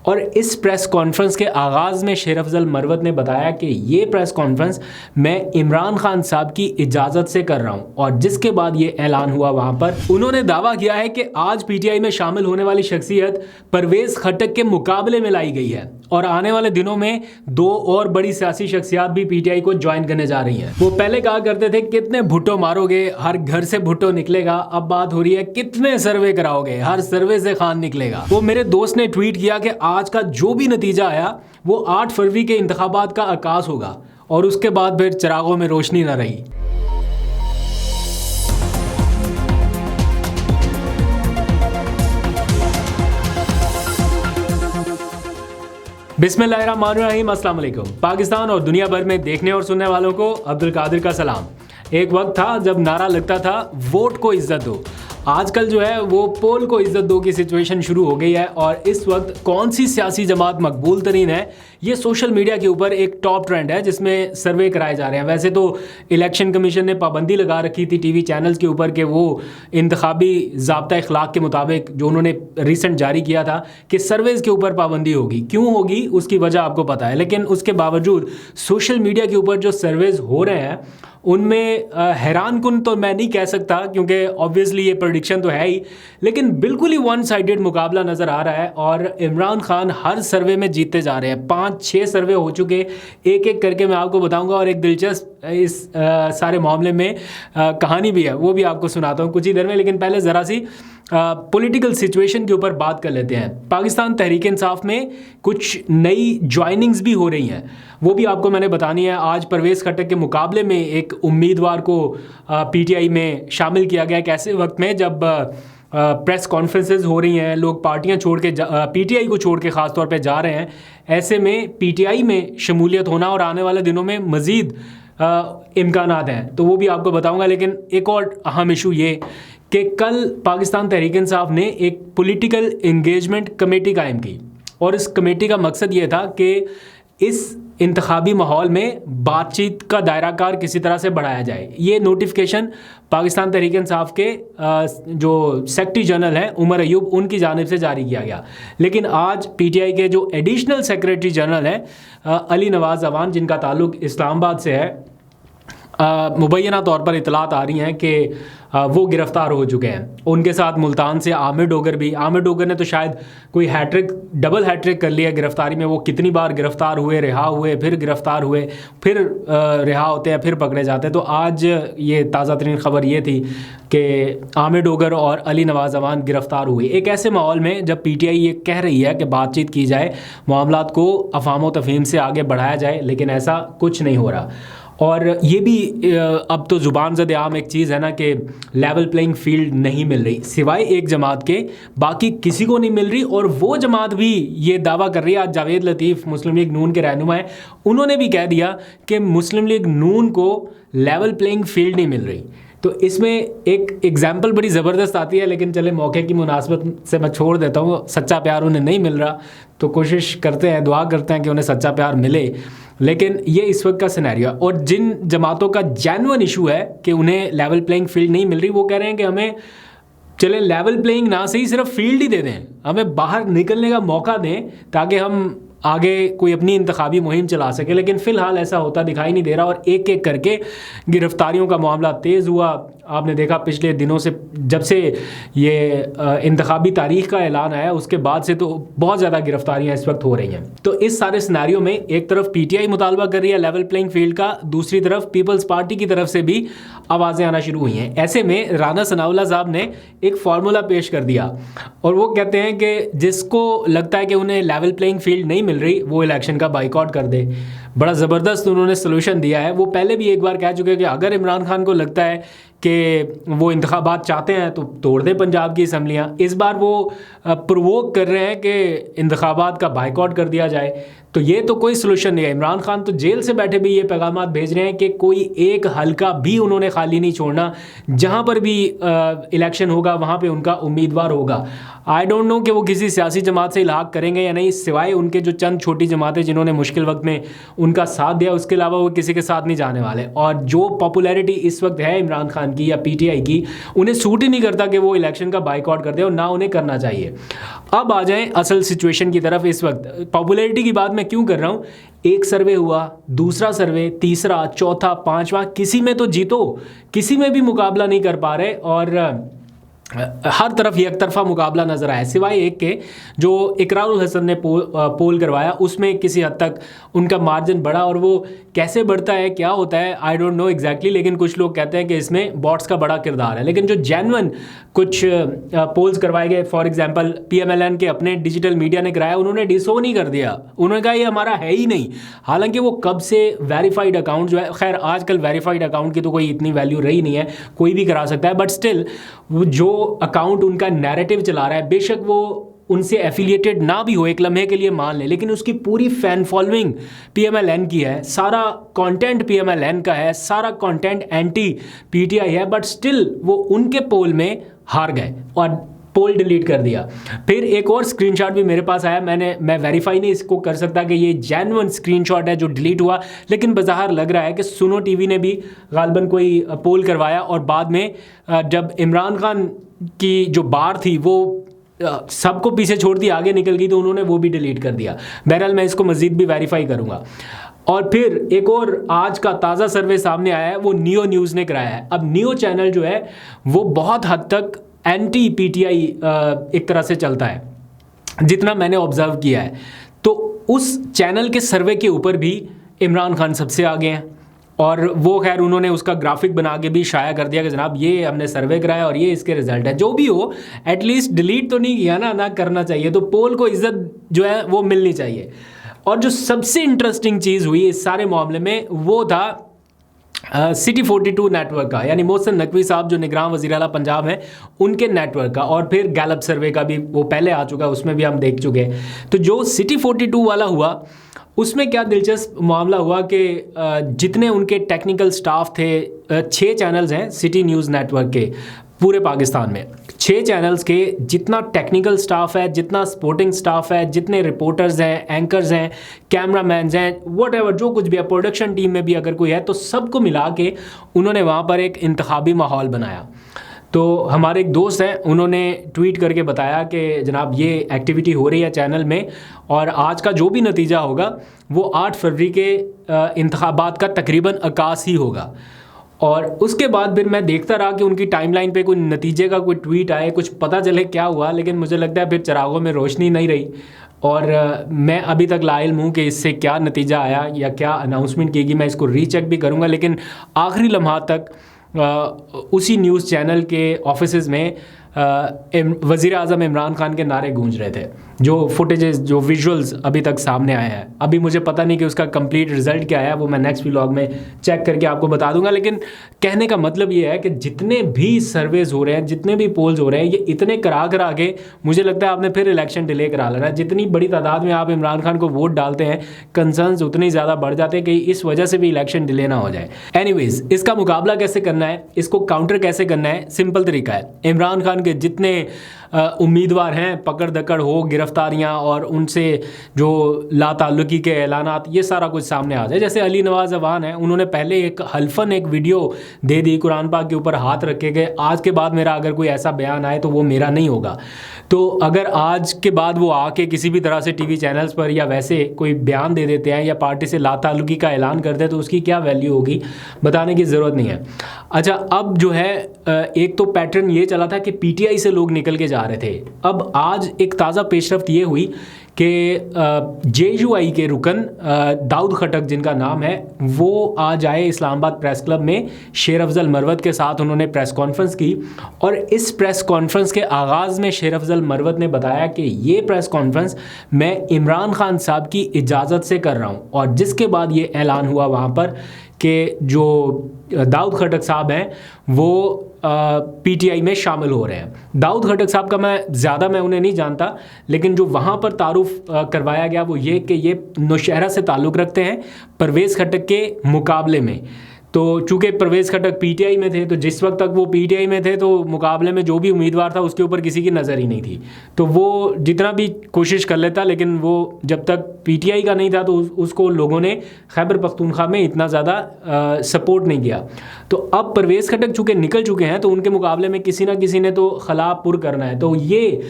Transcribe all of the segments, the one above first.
और इस press conference के आगाज़ में शेर अफजल मरवत ने बताया कि ये प्रेस कॉन्फ्रेंस मैं इमरान खान साहब की इजाज़त से कर रहा हूँ। और जिसके बाद ये ऐलान हुआ वहाँ पर उन्होंने दावा किया है कि आज पीटीआई में शामिल होने वाली शख्सियत परवेज़ खट्टक के मुकाबले में लाई गई है और आने वाले दिनों में 2 और बड़ी सियासी शख्सियात भी पीटीआई को ज्वाइन करने जा रही हैं। वो पहले कहा करते थे कितने भुट्टो मारोगे, हर घर से भुट्टो निकलेगा। अब बात हो रही है कितने सर्वे कराओगे, हर सर्वे से खान निकलेगा। वो मेरे दोस्त ने ट्वीट किया कि आज का जो भी नतीजा आया वो 8 फरवरी के इंतखाबात का आगाज होगा और उसके बाद फिर चिरागों में रोशनी न रही। बिस्मिल्लाहिर्रहमानिर्रहीम, अस्सलाम वालेकुम। पाकिस्तान और दुनिया भर में देखने और सुनने वालों को अब्दुल कादिर का सलाम। एक वक्त था जब नारा लगता था वोट को इज्जत दो। आजकल जो है वो पोल को इज्जत दो की सिचुएशन शुरू हो गई है और इस वक्त कौन सी सियासी जमात मकबूल तरीन है ये सोशल मीडिया के ऊपर एक टॉप ट्रेंड है जिसमें सर्वे कराए जा रहे हैं। वैसे तो इलेक्शन कमीशन ने पाबंदी लगा रखी थी टीवी चैनल्स के ऊपर कि वो इंतखाबी ज़ाब्ता इखलाक के मुताबिक जो उन्होंने रिसेंट जारी किया था कि सर्वेज़ के ऊपर पाबंदी होगी। क्यों होगी उसकी वजह आपको पता है, लेकिन उसके बावजूद सोशल मीडिया के ऊपर जो सर्वेज़ हो रहे हैं उनमें हैरान कुन तो मैं नहीं कह सकता क्योंकि ऑब्वियसली ये प्रेडिक्शन तो है ही, लेकिन बिल्कुल ही वन साइडेड मुकाबला नज़र आ रहा है और इमरान खान हर सर्वे में जीतते जा रहे हैं। 5-6 सर्वे हो चुके, एक एक करके मैं आपको बताऊंगा और एक दिलचस्प इस सारे मामले में कहानी भी है, वो भी आपको सुनाता हूँ कुछ ही देर में। लेकिन पहले ज़रा सी पॉलिटिकल सिचुएशन के ऊपर बात कर लेते हैं। पाकिस्तान तहरीक इंसाफ में कुछ नई ज्वाइनिंग्स भी हो रही हैं, वो भी आपको मैंने बतानी है। आज परवेज़ खट्टक के मुकाबले में एक उम्मीदवार को पीटीआई में शामिल किया गया एक ऐसे वक्त में जब प्रेस कॉन्फ्रेंसेस हो रही हैं, लोग पार्टियां छोड़ के पीटीआई को छोड़ के ख़ास तौर पे जा रहे हैं। ऐसे में पीटीआई में शमूलियत होना और आने वाले दिनों में मज़ीद इम्कानात हैं, तो वो भी आपको बताऊंगा। लेकिन एक और अहम इशू ये कि कल पाकिस्तान तहरीक इंसाफ ने एक पॉलिटिकल इंगेजमेंट कमेटी कायम की और इस कमेटी का मकसद ये था कि इस इंतखाबी माहौल में बातचीत का दायराकार किसी तरह से बढ़ाया जाए। ये नोटिफिकेशन पाकिस्तान तहरीक इंसाफ के जो सेक्रेटरी जनरल हैं उमर अयूब उनकी जानिब से जारी किया गया। लेकिन आज पीटीआई के जो एडिशनल सेक्रेटरी जनरल हैं अली नवाज़ अवान, जिनका ताल्लुक इस्लामाबाद से है, मुबैना तौर पर इतलात आ रही हैं कि वो गिरफ़्तार हो चुके हैं। उनके साथ मुल्तान से आमिर डोगर भी। आमिर डोगर ने तो शायद कोई हैट्रिक, डबल हैट्रिक कर लिया गिरफ़्तारी में। वो कितनी बार गिरफ़्तार हुए, रिहा हुए, फिर गिरफ़्तार हुए, फिर रिहा होते हैं, फिर पकड़े जाते हैं। तो आज ये ताज़ा तरीन ख़बर ये थी कि आमिर डोगर और अली नवाज़ अवान गिरफ़्तार हुए एक ऐसे माहौल में जब पीटीआई ये कह रही है कि बातचीत की जाए, मामलात को अफ़ाम व तफ़हीम से आगे बढ़ाया जाए, लेकिन ऐसा कुछ नहीं हो रहा। और ये भी अब तो ज़ुबान ज़द आम एक चीज़ है ना कि लेवल प्लेइंग फील्ड नहीं मिल रही, सिवाय एक जमात के बाकी किसी को नहीं मिल रही। और वो जमात भी ये दावा कर रही है, आज जावेद लतीफ़ मुस्लिम लीग नून के रहनुमा हैं, उन्होंने भी कह दिया कि मुस्लिम लीग नून को लेवल प्लेइंग फील्ड नहीं मिल रही। तो इसमें एक एग्जाम्पल बड़ी ज़बरदस्त आती है, लेकिन चले मौके की मुनासबत से मैं छोड़ देता हूँ। सच्चा प्यार उन्हें नहीं मिल रहा तो कोशिश करते हैं, दुआ करते हैं कि उन्हें सच्चा प्यार मिले, लेकिन ये इस वक्त का सिनेरियो है। और जिन जमातों का जेन्युइन इशू है कि उन्हें लेवल प्लेइंग फील्ड नहीं मिल रही, वो कह रहे हैं कि हमें चले लेवल प्लेइंग ना सही सिर्फ फील्ड ही दे दें, हमें बाहर निकलने का मौका दें ताकि हम आगे कोई अपनी इंतखाबी मुहिम चला सके। लेकिन फ़िलहाल ऐसा होता दिखाई नहीं दे रहा और एक एक करके गिरफ़्तारियों का मामला तेज़ हुआ। आपने देखा पिछले दिनों से, जब से ये इंतखाबी तारीख़ का ऐलान आया उसके बाद से तो बहुत ज़्यादा गिरफ़्तारियाँ इस वक्त हो रही हैं। तो इस सारे सिनेरियो में एक तरफ पीटीआई मुतालबा कर रही है लेवल प्लेइंग फील्ड का, दूसरी तरफ पीपल्स पार्टी की तरफ से भी आवाज़ें आना शुरू हुई हैं। ऐसे में राना सनाउल्लाह साहब ने एक फार्मूला पेश कर दिया और वो कहते हैं कि जिसको लगता है कि उन्हें लेवल प्लेइंग फील्ड नहीं मिल रही वो इलेक्शन का बाइकआउट कर दे। बड़ा ज़बरदस्त उन्होंने सलूशन दिया है। वो पहले भी एक बार कह चुके हैं कि अगर इमरान खान को लगता है कि वो इंतखाबात चाहते हैं तो तोड़ दे पंजाब की असम्बलियाँ। इस बार वो प्रोवोक कर रहे हैं कि इंतखाबात का बाइकआउट कर दिया जाए। तो ये तो कोई सलूशन नहीं है। इमरान खान तो जेल से बैठे भी ये पैगामात भेज रहे हैं कि कोई एक हलका भी उन्होंने खाली नहीं छोड़ना, जहाँ पर भी इलेक्शन होगा वहाँ पे उनका उम्मीदवार होगा। आई डोंट नो कि वो किसी सियासी जमात से इलाक़ करेंगे या नहीं, सिवाय उनके जो चंद छोटी जमातें जिन्होंने मुश्किल वक्त में उनका साथ दिया, उसके अलावा वो किसी के साथ नहीं जाने वाले। और जो पॉपुलैरिटी इस वक्त है इमरान खान की या पीटीआई की, उन्हें सूट ही नहीं करता कि वो इलेक्शन का बाइकआउट कर दे, और ना उन्हें करना चाहिए। अब आ जाएं असल सिचुएशन की तरफ। इस वक्त पॉपुलैरिटी की बात मैं क्यों कर रहा हूँ, एक सर्वे हुआ, दूसरा सर्वे, तीसरा, चौथा, पांचवा, किसी में तो जीतो, किसी में भी मुकाबला नहीं कर पा रहे, और हर तरफ एक तरफा मुकाबला नजर आया, सिवाय एक के जो इकरारुल हसन ने पोल करवाया, उसमें किसी हद तक उनका मार्जिन बढ़ा। और वो कैसे बढ़ता है, क्या होता है, आई डोंट नो एग्जैक्टली, लेकिन कुछ लोग कहते हैं कि इसमें बॉट्स का बड़ा किरदार है। लेकिन जो जेन्युइन कुछ पोल्स करवाए गए, फॉर एग्जांपल पीएमएलएन के अपने डिजिटल मीडिया ने कराया, उन्होंने डिसोन ही कर दिया, उन्होंने कहा ये हमारा है ही नहीं। हालांकि वो कब से वेरीफाइड अकाउंट जो है, खैर आजकल वेरीफाइड अकाउंट की तो कोई इतनी वैल्यू रही नहीं है, कोई भी करा सकता है, बट स्टिल जो अकाउंट उनका नैरेटिव चला रहा है, बेशक वो उनसे एफिलिएटेड ना भी हो, एक लम्हे के लिए मान ले, लेकिन उसकी पूरी फैन फॉलोइंग पीएमएलएन की है, सारा कंटेंट पीएमएलएन का है, सारा कंटेंट एंटी पीटीआई है, बट स्टिल वो उनके पोल में हार गए और पोल डिलीट कर दिया। फिर एक और स्क्रीनशॉट भी मेरे पास आया, मैं वेरीफाई नहीं इसको कर सकता कि ये जेन्युइन स्क्रीनशॉट है जो डिलीट हुआ, लेकिन बज़ाहिर लग रहा है कि सुनो टीवी ने भी गालबन कोई पोल करवाया, और बाद में जब इमरान खान की जो बार थी वो सबको पीछे छोड़ दी, आगे निकल गई, तो उन्होंने वो भी डिलीट कर दिया। बहरहाल मैं इसको मज़ीद भी वेरीफाई करूँगा। और फिर एक और आज का ताज़ा सर्वे सामने आया है, वो नियो न्यूज़ ने कराया है। अब नियो चैनल जो है वो बहुत हद तक एंटी पीटीआई एक तरह से चलता है, जितना मैंने ऑब्जर्व किया है। तो उस चैनल के सर्वे के ऊपर भी इमरान खान सबसे आगे हैं, और वो खैर उन्होंने उसका ग्राफिक बना के भी शाया कर दिया कि जनाब ये हमने सर्वे कराया और ये इसके रिजल्ट है। जो भी हो, एटलीस्ट डिलीट तो नहीं किया ना करना चाहिए, तो पोल को इज्जत जो है वो मिलनी चाहिए। और जो सबसे इंटरेस्टिंग चीज़ हुई इस सारे मामले में, वो था सिटी 42 नेटवर्क का, यानी मोहसिन नकवी साहब जो निगरान वज़ीर आला पंजाब हैं, उनके नेटवर्क का। और फिर गैलप सर्वे का भी वो पहले आ चुका है, उसमें भी हम देख चुके हैं। तो जो सिटी 42 वाला हुआ, उसमें क्या दिलचस्प मामला हुआ कि जितने उनके टेक्निकल स्टाफ थे, 6 चैनल्स हैं सिटी न्यूज़ नेटवर्क के पूरे पाकिस्तान में, 6 चैनल्स के जितना टेक्निकल स्टाफ है, जितना सपोर्टिंग स्टाफ है, जितने रिपोर्टर्स हैं, एंकर्स हैं, कैमरामैन्स हैं, व्हाटएवर जो कुछ भी है, प्रोडक्शन टीम में भी अगर कोई है, तो सबको मिला के उन्होंने वहाँ पर एक इंतखाबी माहौल बनाया। तो हमारे एक दोस्त हैं, उन्होंने ट्वीट करके बताया कि जनाब ये एक्टिविटी हो रही है चैनल में, और आज का जो भी नतीजा होगा वो 8 फरवरी के इंतखाबात का तकरीबन आगाज़ ही होगा। और उसके बाद फिर मैं देखता रहा कि उनकी टाइमलाइन पे कोई नतीजे का कोई ट्वीट आए, कुछ पता चले क्या हुआ, लेकिन मुझे लगता है फिर चिरागों में रोशनी नहीं रही। और मैं अभी तक लाइल हूँ कि इससे क्या नतीजा आया या क्या अनाउंसमेंट की गई, मैं इसको रीचेक भी करूँगा। लेकिन आखिरी लम्हा तक उसी न्यूज़ चैनल के ऑफिसेज़ में वज़ीर आज़म इमरान खान के नारे गूंज रहे थे। जो फुटेजेस, जो विजुअल्स अभी तक सामने आए हैं, अभी मुझे पता नहीं कि उसका कंप्लीट रिजल्ट क्या है, वो मैं नेक्स्ट व्लॉग में चेक करके आपको बता दूंगा। लेकिन कहने का मतलब ये है कि जितने भी सर्वेज हो रहे हैं, जितने भी पोल्स हो रहे हैं, ये इतने करा के मुझे लगता है आपने फिर इलेक्शन डिले करा लेना है। जितनी बड़ी तादाद में आप इमरान खान को वोट डालते हैं, कंसर्न्स उतनी ज़्यादा बढ़ जाते हैं कि इस वजह से भी इलेक्शन डिले ना हो जाए। एनीवेज, इसका मुकाबला कैसे करना है, इसको काउंटर कैसे करना है, सिंपल तरीका है। इमरान खान के जितने उम्मीदवार हैं, पकड़ दकड़ हो, गिरफ्तारियां और उनसे जो लाताल्लुकी के ऐलानात, ये सारा कुछ सामने आ जाए। जैसे अली नवाज अवान है, उन्होंने पहले एक हल्फन एक वीडियो दे दी, कुरान पाक के ऊपर हाथ रखे गए, आज के बाद मेरा अगर कोई ऐसा बयान आए तो वो मेरा नहीं होगा। तो अगर आज के बाद वो आके किसी भी तरह से टीवी चैनल्स पर या वैसे कोई बयान दे देते हैं या पार्टी से लाताल्लुकी का ऐलान करते हैं, तो उसकी क्या वैल्यू होगी, बताने की ज़रूरत नहीं है। अच्छा, अब जो है एक तो पैटर्न ये चला था कि पीटीआई से लोग निकल के जा रहे थे। अब आज एक ताज़ा पेशरफ्त ये हुई कि जेयूआई के रुकन दाऊद खटक जिनका नाम है, वो आज आए इस्लामाबाद प्रेस क्लब में, शेर अफजल मरवत के साथ उन्होंने प्रेस कॉन्फ्रेंस की। और इस प्रेस कॉन्फ्रेंस के आगाज़ में शेर अफजल मरवत ने बताया कि ये प्रेस कॉन्फ्रेंस मैं इमरान खान साहब की इजाज़त से कर रहा हूँ। और जिसके बाद ये ऐलान हुआ वहाँ पर कि जो दाऊद खटक साहब हैं वो पीटीआई में शामिल हो रहे हैं। दाऊद खटक साहब का मैं उन्हें नहीं जानता, लेकिन जो वहाँ पर तारुफ करवाया गया वो ये कि ये नौशहरा से ताल्लुक़ रखते हैं परवेज़ खटक के मुकाबले में। तो चूंकि परवेज़ खटक पीटीआई में थे, तो जिस वक्त तक वो पीटीआई में थे तो मुकाबले में जो भी उम्मीदवार था उसके ऊपर किसी की नज़र ही नहीं थी। तो वो जितना भी कोशिश कर लेता, लेकिन वो जब तक पीटीआई का नहीं था तो उसको लोगों ने खैबर पख्तूनख्वा में इतना ज़्यादा सपोर्ट नहीं किया। तो अब परवेज़ खटक चूँकि निकल चुके हैं तो उनके मुकाबले में किसी ना किसी ने तो खला पुर करना है। तो ये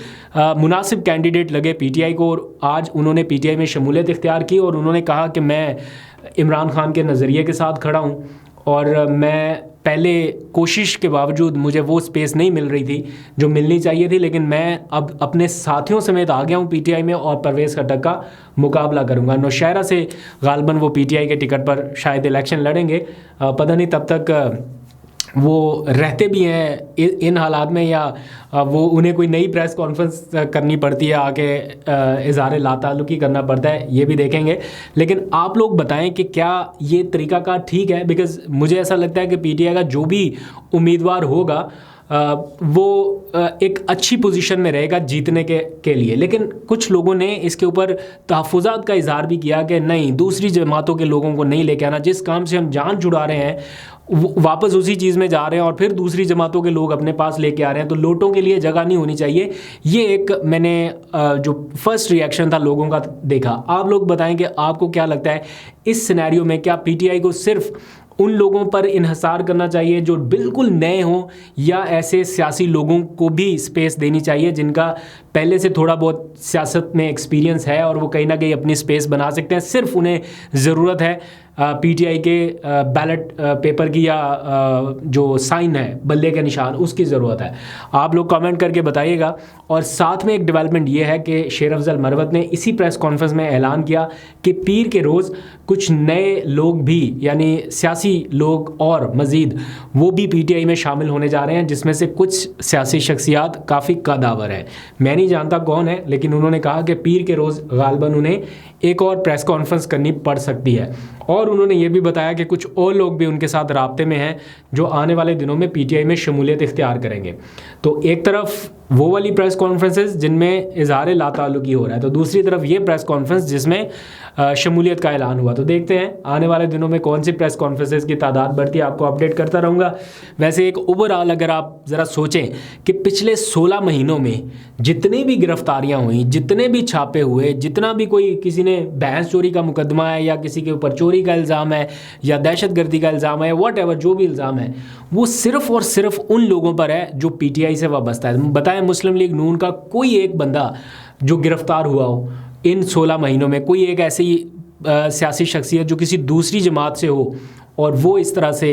मुनासिब कैंडिडेट लगे पीटीआई को, और आज उन्होंने पीटीआई में शमूलियत इख्तियार की और उन्होंने कहा कि मैं इमरान खान के नज़रिए के साथ खड़ा हूँ, और मैं पहले कोशिश के बावजूद मुझे वो स्पेस नहीं मिल रही थी जो मिलनी चाहिए थी, लेकिन मैं अब अपने साथियों समेत आ गया हूँ पीटीआई में और परवेज़ खटक का मुकाबला करूँगा। नौशहरा से गालबन वो पीटीआई के टिकट पर शायद इलेक्शन लड़ेंगे, पता नहीं तब तक वो रहते भी हैं इन हालात में या वो उन्हें कोई नई प्रेस कॉन्फ्रेंस करनी पड़ती है, आके इज़हार लाताल्लुकी करना पड़ता है, ये भी देखेंगे। लेकिन आप लोग बताएं कि क्या ये तरीक़ाकार ठीक है? बिकॉज़ मुझे ऐसा लगता है कि पीटीआई का जो भी उम्मीदवार होगा वो एक अच्छी पोजीशन में रहेगा जीतने के लिए। लेकिन कुछ लोगों ने इसके ऊपर तहफ़्फ़ुज़ात का इज़हार भी किया कि नहीं, दूसरी जमातों के लोगों को नहीं लेके आना, जिस काम से हम जान छुड़ा रहे हैं वापस उसी चीज़ में जा रहे हैं और फिर दूसरी जमातों के लोग अपने पास लेके आ रहे हैं, तो लोटों के लिए जगह नहीं होनी चाहिए। ये एक मैंने जो फर्स्ट रिएक्शन था लोगों का देखा। आप लोग बताएं कि आपको क्या लगता है इस सिनेरियो में, क्या पीटीआई को सिर्फ उन लोगों पर इन्हसार करना चाहिए जो बिल्कुल नए हों, या ऐसे सियासी लोगों को भी स्पेस देनी चाहिए जिनका पहले से थोड़ा बहुत सियासत में एक्सपीरियंस है और वो कहीं ना कहीं अपनी स्पेस बना सकते हैं? सिर्फ उन्हें ज़रूरत है पीटीआई के बैलेट पेपर की या जो साइन है बल्ले के निशान, उसकी ज़रूरत है। आप लोग कमेंट करके बताइएगा। और साथ में एक डेवलपमेंट ये है कि शेर अफजल मरवत ने इसी प्रेस कॉन्फ्रेंस में ऐलान किया कि पीर के रोज़ कुछ नए लोग भी, यानी सियासी लोग और मज़ीद, वो भी पीटीआई में शामिल होने जा रहे हैं, जिसमें से कुछ सियासी शख्सियात काफ़ी कदावर हैं। मैं नहीं जानता कौन है, लेकिन उन्होंने कहा कि पीर के रोज़ गालबन उन्हें एक और प्रेस कॉन्फ्रेंस करनी पड़ सकती है। और उन्होंने ये भी बताया कि कुछ और लोग भी उनके साथ राब्ते में हैं जो आने वाले दिनों में पीटीआई में शमूलियत इख्तियार करेंगे। तो एक तरफ वो वाली प्रेस कॉन्फ्रेंसेस जिनमें इज़हार लाताल्लुकी हो रहा है, तो दूसरी तरफ ये प्रेस कॉन्फ्रेंस जिसमें शमूलियत का ऐलान हुआ। तो देखते हैं आने वाले दिनों में कौन सी प्रेस कॉन्फ्रेंसेस की तादाद बढ़ती है, आपको अपडेट करता रहूँगा। वैसे एक ओवरऑल अगर आप ज़रा सोचें कि पिछले 16 महीनों में जितनी भी गिरफ्तारियाँ हुई, जितने भी छापे हुए, जितना भी कोई किसी ने भैंस चोरी का मुकदमा है या किसी के ऊपर चोरी का इल्ज़ाम है या दहशतगर्दी का इल्ज़ाम है, वॉट एवर जो भी इल्ज़ाम है, वो सिर्फ़ और सिर्फ उन लोगों पर है जो पीटीआई से वाबस्ता है। बताएं मुस्लिम लीग नून का कोई एक बंदा जो गिरफ़्तार हुआ हो इन 16 महीनों में, कोई एक ऐसी सियासी शख्सियत जो किसी दूसरी जमात से हो और वो इस तरह से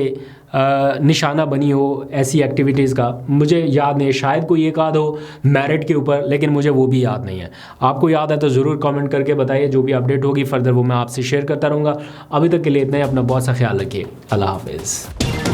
निशाना बनी हो ऐसी एक्टिविटीज़ का, मुझे याद नहीं है। शायद कोई एक आध हो मेरिट के ऊपर, लेकिन मुझे वो भी याद नहीं है। आपको याद है तो ज़रूर कमेंट करके बताइए। जो भी अपडेट होगी फर्दर वो मैं आपसे शेयर करता रहूँगा। अभी तक के लिए इतना ही। अपना बहुत सा ख्याल रखिए। अल्लाह हाफ़िज़।